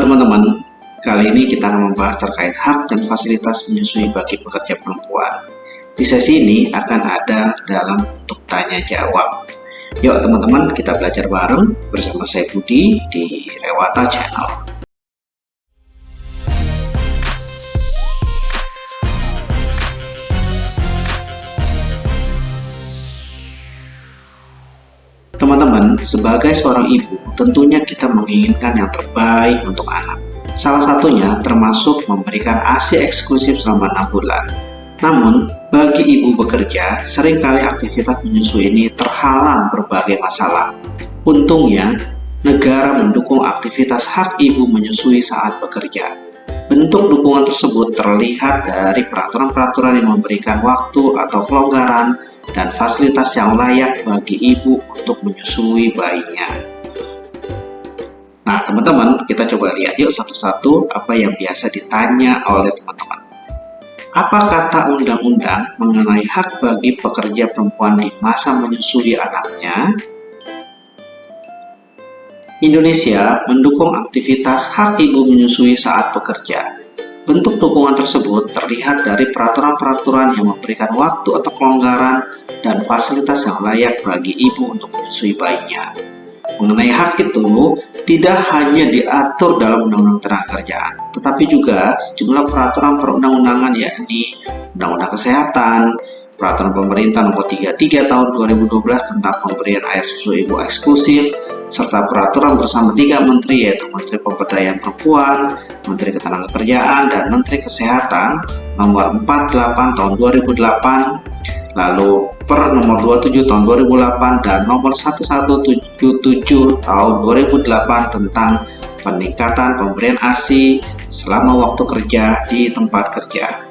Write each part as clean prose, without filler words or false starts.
teman-teman, kali ini kita akan membahas terkait hak dan fasilitas menyusui bagi pekerja perempuan. Di sesi ini akan ada dalam bentuk tanya jawab. Yuk teman-teman, kita belajar bareng bersama saya Budi di Rewata Channel. Teman-teman, sebagai seorang ibu, tentunya kita menginginkan yang terbaik untuk anak. Salah satunya termasuk memberikan ASI eksklusif selama 6 bulan. Namun, bagi ibu bekerja, seringkali aktivitas menyusui ini terhalang berbagai masalah. Untungnya, negara mendukung aktivitas hak ibu menyusui saat bekerja. Bentuk dukungan tersebut terlihat dari peraturan-peraturan yang memberikan waktu atau kelonggaran dan fasilitas yang layak bagi ibu untuk menyusui bayinya. Nah, teman-teman, kita coba lihat yuk satu-satu apa yang biasa ditanya oleh teman-teman. Apa kata undang-undang mengenai hak bagi pekerja perempuan di masa menyusui anaknya? Indonesia mendukung aktivitas hak ibu menyusui saat bekerja. Bentuk dukungan tersebut terlihat dari peraturan-peraturan yang memberikan waktu atau kelonggaran dan fasilitas yang layak bagi ibu untuk menyusui bayinya. Mengenai hak itu, tidak hanya diatur dalam Undang-Undang Ketenagakerjaan, tetapi juga sejumlah peraturan perundang-undangan yakni Undang-Undang Kesehatan, Peraturan Pemerintah Nomor 33 Tahun 2012 tentang pemberian air susu ibu eksklusif, serta peraturan bersama 3 menteri yaitu Menteri Pemberdayaan Perempuan, Menteri Ketenagakerjaan, dan Menteri Kesehatan Nomor 48 Tahun 2008, lalu Per Nomor 27 Tahun 2008 dan Nomor 1177 Tahun 2008 tentang peningkatan pemberian ASI selama waktu kerja di tempat kerja.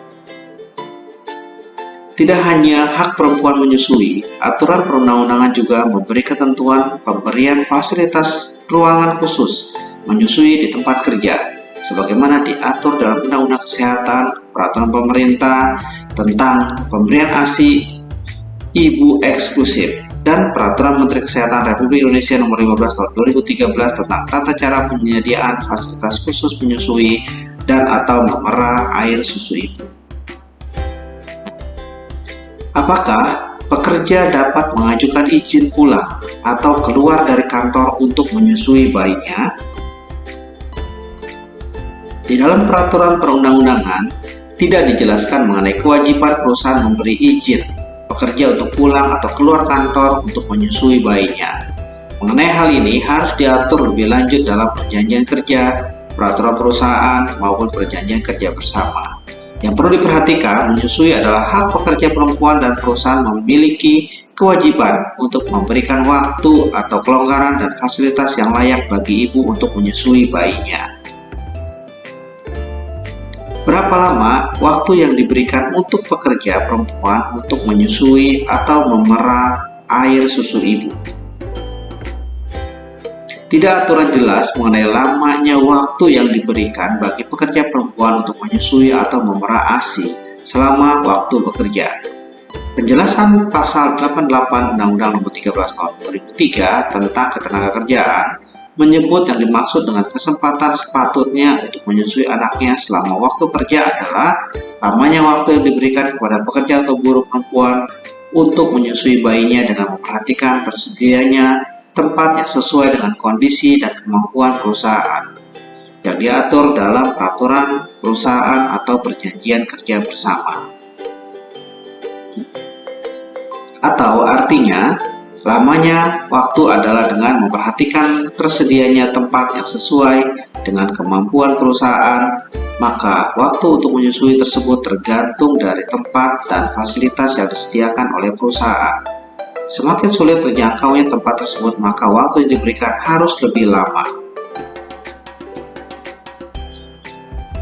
Tidak hanya hak perempuan menyusui, aturan perundang-undangan juga memberi ketentuan pemberian fasilitas ruangan khusus menyusui di tempat kerja, sebagaimana diatur dalam Undang-Undang Kesehatan, Peraturan Pemerintah tentang pemberian ASI ibu eksklusif, dan Peraturan Menteri Kesehatan Republik Indonesia Nomor 15 Tahun 2013 tentang tata cara penyediaan fasilitas khusus menyusui dan atau memerah air susu ibu. Apakah pekerja dapat mengajukan izin pulang atau keluar dari kantor untuk menyusui bayinya? Di dalam peraturan perundang-undangan, tidak dijelaskan mengenai kewajiban perusahaan memberi izin pekerja untuk pulang atau keluar kantor untuk menyusui bayinya. Mengenai hal ini harus diatur lebih lanjut dalam perjanjian kerja, peraturan perusahaan, maupun perjanjian kerja bersama. Yang perlu diperhatikan, menyusui adalah hak pekerja perempuan dan perusahaan memiliki kewajiban untuk memberikan waktu atau kelonggaran dan fasilitas yang layak bagi ibu untuk menyusui bayinya. Berapa lama waktu yang diberikan untuk pekerja perempuan untuk menyusui atau memerah air susu ibu? Tidak aturan jelas mengenai lamanya waktu yang diberikan bagi pekerja perempuan untuk menyusui atau memerah ASI selama waktu bekerja. Penjelasan pasal 88 Undang-Undang Nomor 13 Tahun 2003 tentang Ketenagakerjaan menyebut yang dimaksud dengan kesempatan sepatutnya untuk menyusui anaknya selama waktu kerja adalah lamanya waktu yang diberikan kepada pekerja atau buruh perempuan untuk menyusui bayinya dengan memperhatikan tersedianya tempat yang sesuai dengan kondisi dan kemampuan perusahaan yang diatur dalam peraturan perusahaan atau perjanjian kerja bersama. Atau artinya, lamanya waktu adalah dengan memperhatikan tersedianya tempat yang sesuai dengan kemampuan perusahaan, maka waktu untuk menyusui tersebut tergantung dari tempat dan fasilitas yang disediakan oleh perusahaan. Semakin sulit terjangkaunya tempat tersebut, maka waktu yang diberikan harus lebih lama.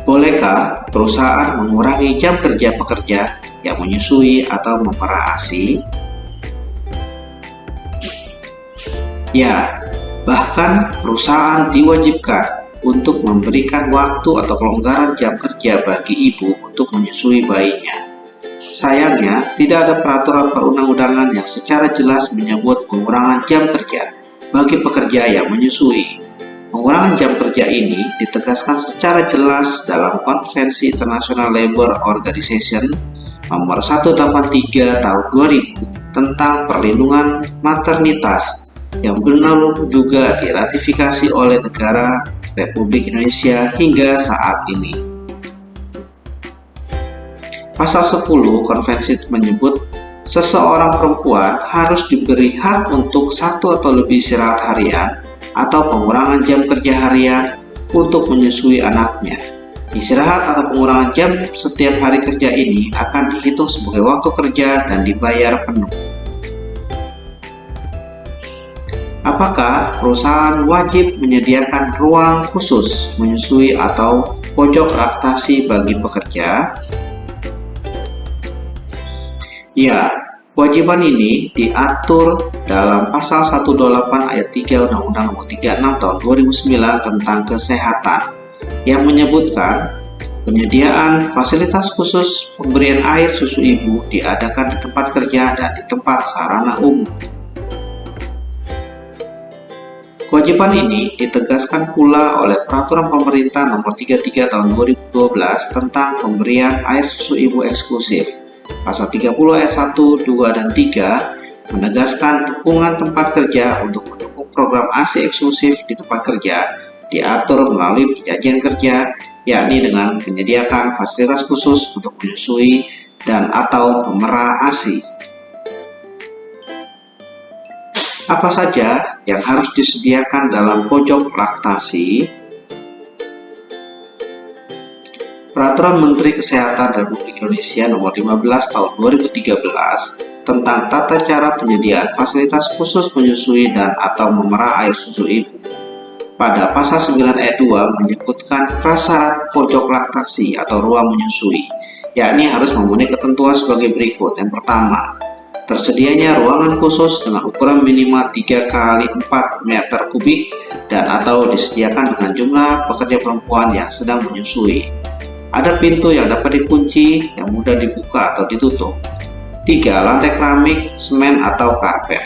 Bolehkah perusahaan mengurangi jam kerja pekerja yang menyusui atau memerah ASI? Ya, bahkan perusahaan diwajibkan untuk memberikan waktu atau kelonggaran jam kerja bagi ibu untuk menyusui bayinya. Sayangnya, tidak ada peraturan perundang-undangan yang secara jelas menyebut pengurangan jam kerja bagi pekerja yang menyusui. Pengurangan jam kerja ini ditegaskan secara jelas dalam Konvensi International Labour Organization Nomor 183 Tahun 2000 tentang perlindungan maternitas yang benar juga diratifikasi oleh negara Republik Indonesia hingga saat ini. Pasal 10 konvensi menyebut seseorang perempuan harus diberi hak untuk 1 atau lebih istirahat harian atau pengurangan jam kerja harian untuk menyusui anaknya. Istirahat atau pengurangan jam setiap hari kerja ini akan dihitung sebagai waktu kerja dan dibayar penuh. Apakah perusahaan wajib menyediakan ruang khusus menyusui atau pojok laktasi bagi pekerja? Ya, kewajiban ini diatur dalam Pasal 128 Ayat 3 Undang-Undang Nomor 36 Tahun 2009 tentang Kesehatan yang menyebutkan penyediaan fasilitas khusus pemberian air susu ibu diadakan di tempat kerja dan di tempat sarana umum. Kewajiban ini ditegaskan pula oleh Peraturan Pemerintah Nomor 33 Tahun 2012 tentang pemberian air susu ibu eksklusif. Pasal 30 ayat 1, 2, dan 3 menegaskan dukungan tempat kerja untuk mendukung program ASI eksklusif di tempat kerja diatur melalui perjanjian kerja, yakni dengan menyediakan fasilitas khusus untuk menyusui dan atau memerah ASI. Apa saja yang harus disediakan dalam pojok laktasi? Peraturan Menteri Kesehatan Republik Indonesia Nomor 15 Tahun 2013 tentang tata cara penyediaan fasilitas khusus menyusui dan atau memerah air susu ibu. Pada pasal 9 ayat 2 menyebutkan prasyarat pojok laktasi atau ruang menyusui, yakni harus memenuhi ketentuan sebagai berikut. Yang pertama, tersedianya ruangan khusus dengan ukuran minimal 3 x 4 meter kubik dan atau disediakan dengan jumlah pekerja perempuan yang sedang menyusui. Ada pintu yang dapat dikunci, yang mudah dibuka atau ditutup. 3. Lantai keramik, semen atau karpet.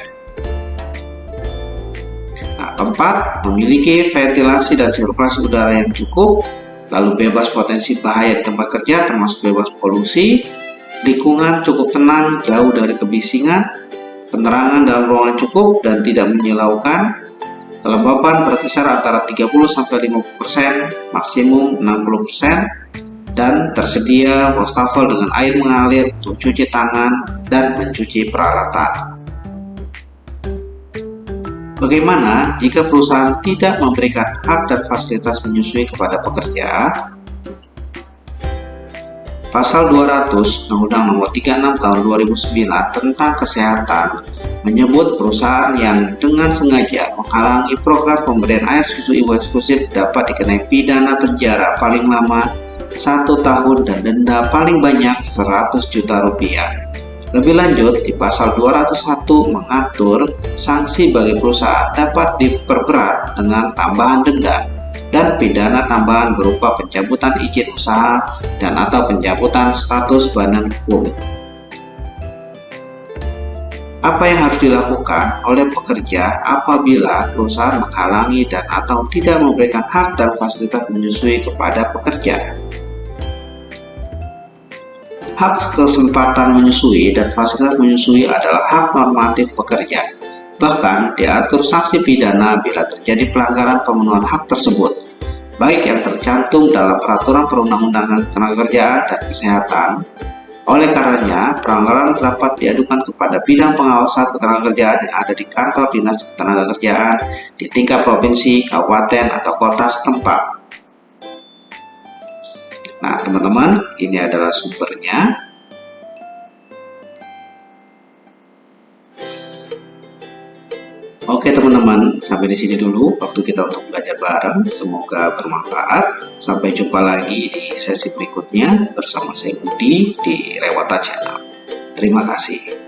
4. Memiliki ventilasi dan sirkulasi udara yang cukup, lalu bebas potensi bahaya di tempat kerja termasuk bebas polusi, lingkungan cukup tenang, jauh dari kebisingan, penerangan dalam ruangan cukup dan tidak menyilaukan, kelembapan berkisar antara 30-50%, maksimum 60%, dan tersedia wastafel dengan air mengalir untuk cuci tangan dan mencuci peralatan. Bagaimana jika perusahaan tidak memberikan hak dan fasilitas menyusui kepada pekerja? Pasal 200 Undang-Undang Nomor 36 Tahun 2009 tentang Kesehatan menyebut perusahaan yang dengan sengaja menghalangi program pemberian air susu ibu eksklusif dapat dikenai pidana penjara paling lama 1 tahun dan denda paling banyak 100 juta rupiah. Lebih lanjut, di pasal 201 mengatur sanksi bagi perusahaan dapat diperberat dengan tambahan denda dan pidana tambahan berupa pencabutan izin usaha dan atau pencabutan status badan hukum. Apa yang harus dilakukan oleh pekerja apabila perusahaan menghalangi dan atau tidak memberikan hak dan fasilitas menyusui kepada pekerja? Hak kesempatan menyusui dan fasilitas menyusui adalah hak normatif pekerja. Bahkan diatur sanksi pidana bila terjadi pelanggaran pemenuhan hak tersebut, baik yang tercantum dalam peraturan perundang-undangan ketenagakerjaan dan kesehatan. Oleh karenanya, pelanggaran dapat diadukan kepada bidang pengawasan ketenagakerjaan yang ada di kantor dinas ketenagakerjaan di tingkat provinsi, kabupaten, atau kota setempat. Nah, teman-teman, ini adalah sumbernya. Oke, teman-teman, sampai di sini dulu waktu kita untuk belajar bareng. Semoga bermanfaat. Sampai jumpa lagi di sesi berikutnya bersama saya Budi di Rewata Channel. Terima kasih.